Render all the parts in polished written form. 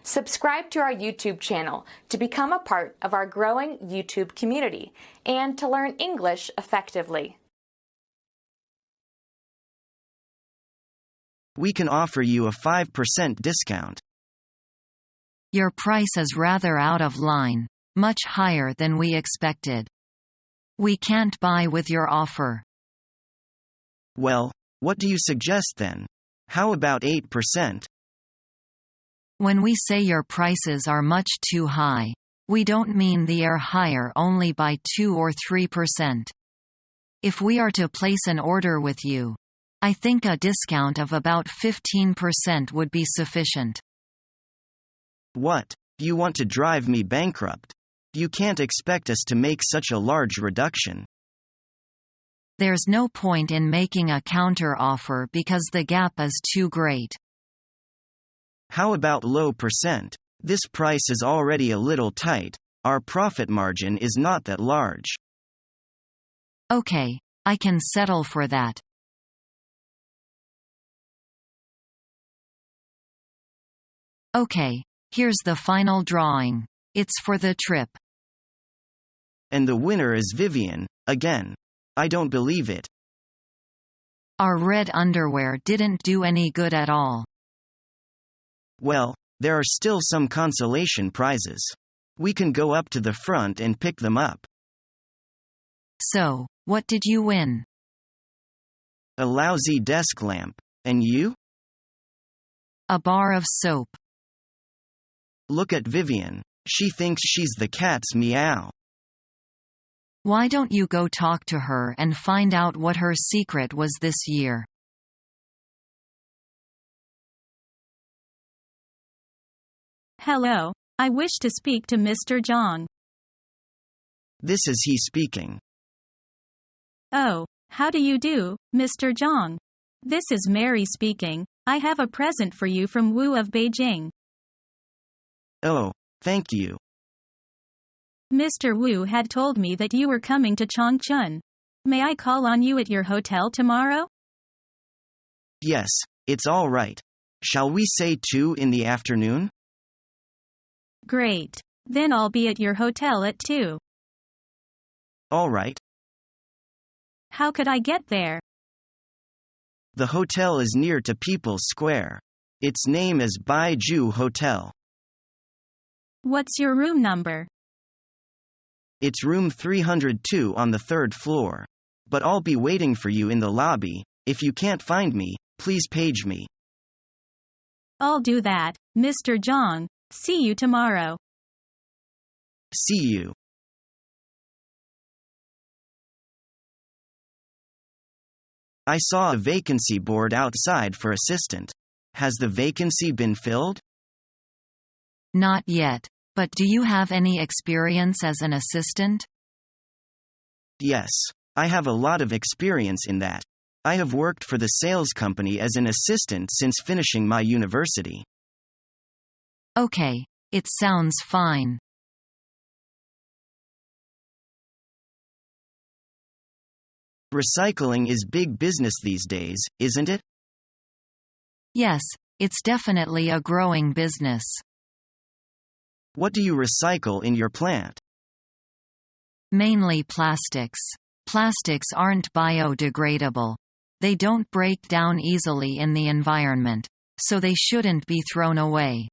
Subscribe to our YouTube channel to become a part of our growing YouTube community and to learn English effectively. We can offer you a 5% discount. Your price is rather out of line, much higher than we expected. We can't buy with your offer. Well, what do you suggest then? How about 8%? When we say your prices are much too high, we don't mean they are higher only by 2 or 3%. If we are to place an order with you, I think a discount of about 15% would be sufficient. What? You want to drive me bankrupt? You can't expect us to make such a large reduction. There's no point in making a counter-offer because the gap is too great. How about low percent? This price is already a little tight. Our profit margin is not that large. Okay, I can settle for that. Okay, here's the final drawing. It's for the trip. And the winner is Vivian, again. I don't believe it. Our red underwear didn't do any good at all. Well, there are still some consolation prizes. We can go up to the front and pick them up. So, what did you win? A lousy desk lamp. And you? A bar of soap. Look at Vivian. She thinks she's the cat's meow. Why don't you go talk to her and find out what her secret was this year? Hello, I wish to speak to Mr. Zhang. This is he speaking. Oh, how do you do, Mr. Zhang? This is Mary speaking. I have a present for you from Wu of Beijing. Oh, thank you. Mr. Wu had told me that you were coming to Changchun. May I call on you at your hotel tomorrow? Yes, it's all right. Shall we say 2 in the afternoon? Great. Then I'll be at your hotel at 2. All right. How could I get there? The hotel is near to People's Square. Its name is Baiju Hotel. What's your room number? It's room 302 on the 3rd floor. But I'll be waiting for you in the lobby. If you can't find me, please page me. I'll do that, Mr. Zhang. See you tomorrow. See you. I saw a vacancy board outside for assistant. Has the vacancy been filled? Not yet. But do you have any experience as an assistant? Yes. I have a lot of experience in that. I have worked for the sales company as an assistant since finishing my university. Okay, it sounds fine. Recycling is big business these days, isn't it? Yes, it's definitely a growing business. What do you recycle in your plant? Mainly plastics. Plastics aren't biodegradable. They don't break down easily in the environment, so they shouldn't be thrown away.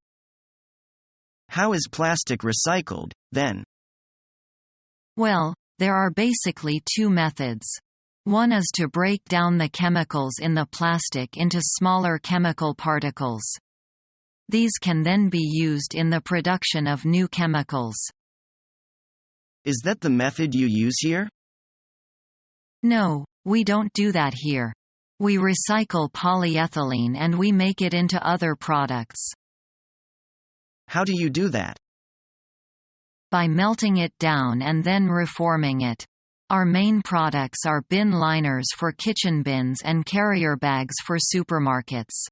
How is plastic recycled, then? Well, there are basically 2 methods. One is to break down the chemicals in the plastic into smaller chemical particles. These can then be used in the production of new chemicals. Is that the method you use here? No, we don't do that here. We recycle polyethylene and we make it into other products. How do you do that? By melting it down and then reforming it. Our main products are bin liners for kitchen bins and carrier bags for supermarkets.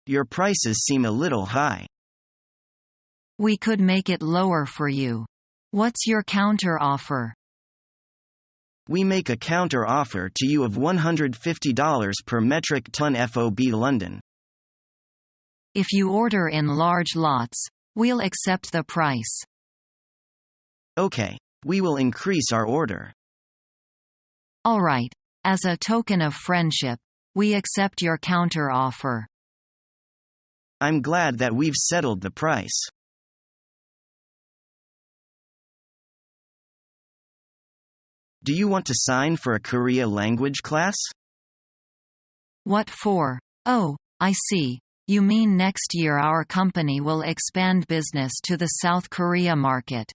Your prices seem a little high. We could make it lower for you. What's your counter offer? We make a counter offer to you of $150 per metric ton FOB London. If you order in large lots, we'll accept the price. Okay, we will increase our order. All right. As a token of friendship, we accept your counter offer. I'm glad that we've settled the price. Do you want to sign for a Korea language class? What for? Oh, I see. You mean next year our company will expand business to the South Korea market.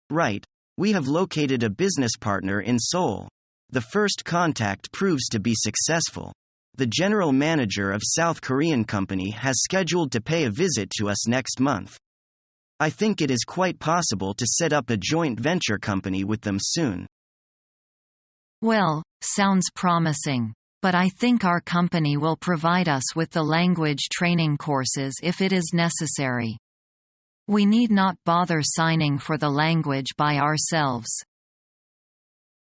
Right. We have located a business partner in Seoul. The first contact proves to be successful. The general manager of South Korean company has scheduled to pay a visit to us next month. I think it is quite possible to set up a joint venture company with them soon. Well, sounds promising. But I think our company will provide us with the language training courses if it is necessary. We need not bother signing for the language by ourselves.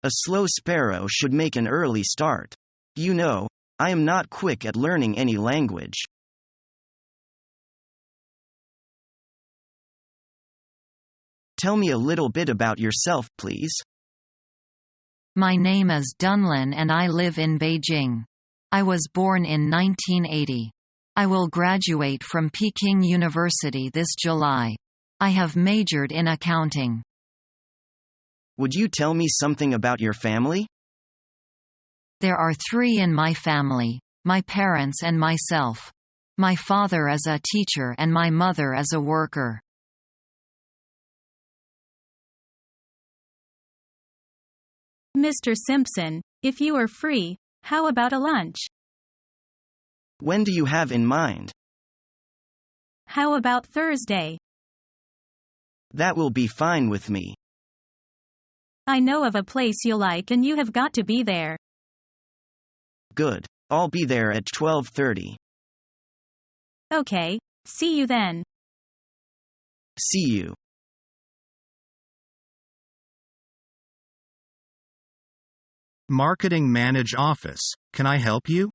A slow sparrow should make an early start. You know, I am not quick at learning any language. Tell me a little bit about yourself, please. My name is Dunlin and I live in Beijing. I was born in 1980. I will graduate from Peking University this July. I have majored in accounting. Would you tell me something about your family? There are 3 in my family, my parents and myself. My father is a teacher and my mother is a worker. Mr. Simpson, if you are free, how about a lunch? When do you have in mind? How about Thursday? That will be fine with me. I know of a place you'll like and you have got to be there. Good. I'll be there at 12:30. Okay, see you then. See you. Marketing Manage Office, can I help you?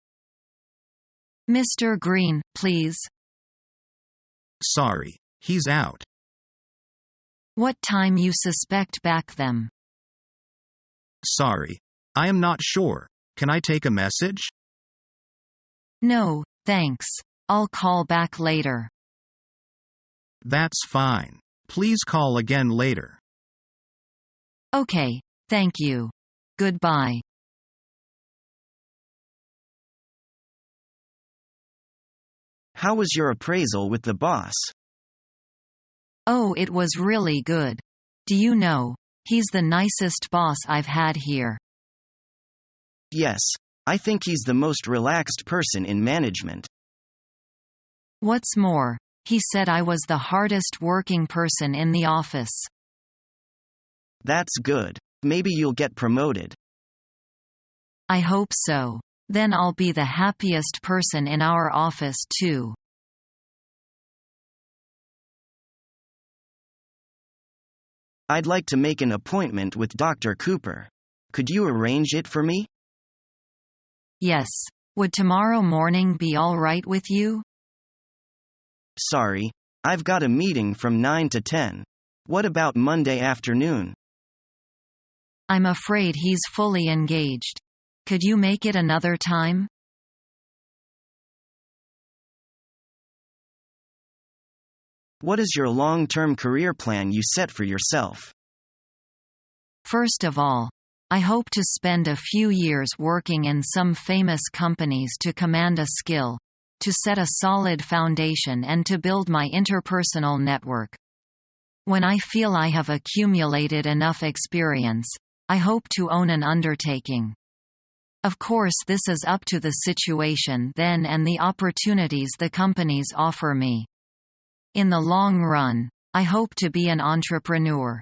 Mr. Green, please. Sorry, he's out. What time you suspect back them? Sorry, I am not sure. Can I take a message? No, thanks. I'll call back later. That's fine. Please call again later. Okay, thank you. Goodbye. How was your appraisal with the boss? Oh, it was really good. Do you know, he's the nicest boss I've had here. Yes, I think he's the most relaxed person in management. What's more, he said I was the hardest working person in the office. That's good. Maybe you'll get promoted. I hope so. Then I'll be the happiest person in our office too. I'd like to make an appointment with Dr. Cooper. Could you arrange it for me? Yes. Would tomorrow morning be all right with you? Sorry, I've got a meeting from 9 to 10. What about Monday afternoon? I'm afraid he's fully engaged. Could you make it another time? What is your long-term career plan you set for yourself? First of all, I hope to spend a few years working in some famous companies to command a skill, to set a solid foundation and to build my interpersonal network. When I feel I have accumulated enough experience, I hope to own an undertaking. Of course, this is up to the situation then and the opportunities the companies offer me. In the long run, I hope to be an entrepreneur.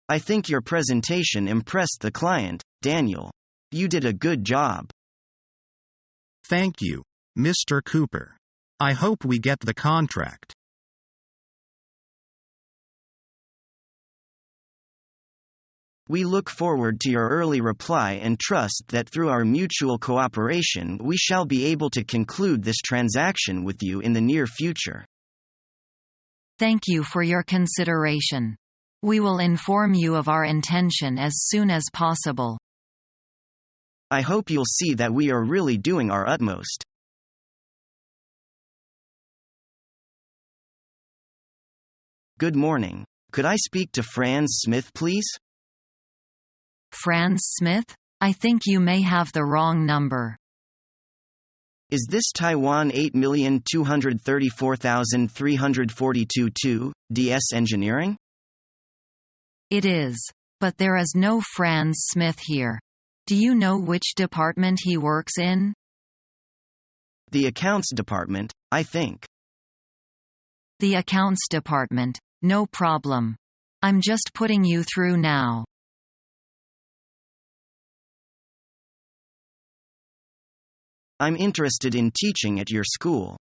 I think your presentation impressed the client, Daniel. You did a good job. Thank you, Mr. Cooper. I hope we get the contract. We look forward to your early reply and trust that through our mutual cooperation we shall be able to conclude this transaction with you in the near future. Thank you for your consideration. We will inform you of our intention as soon as possible. I hope you'll see that we are really doing our utmost. Good morning. Could I speak to Franz Smith, please? Franz Smith? I think you may have the wrong number. Is this Taiwan 8,234,342 DS Engineering? It is. But there is no Franz Smith here. Do you know which department he works in? The accounts department, I think. The accounts department. No problem. I'm just putting you through now. I'm interested in teaching at your school.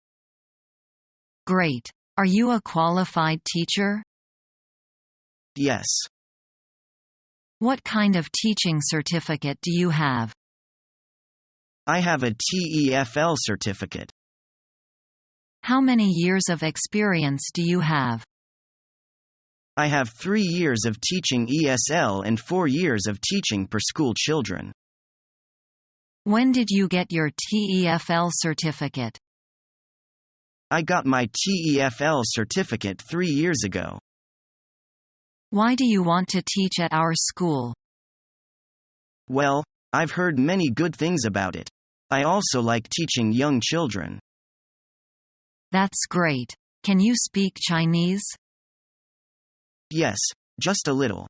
Great. Are you a qualified teacher? Yes. What kind of teaching certificate do you have? I have a TEFL certificate. How many years of experience do you have? I have 3 years of teaching ESL and 4 years of teaching per-school children. When did you get your TEFL certificate? I got my TEFL certificate 3 years ago. Why do you want to teach at our school? Well, I've heard many good things about it. I also like teaching young children. That's great. Can you speak Chinese? Yes, just a little.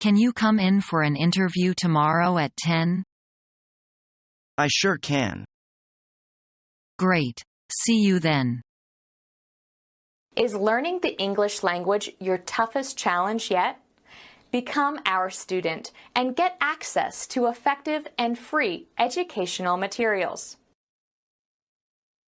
Can you come in for an interview tomorrow at 10? I sure can. Great. See you then. Is learning the English language your toughest challenge yet? Become our student and get access to effective and free educational materials.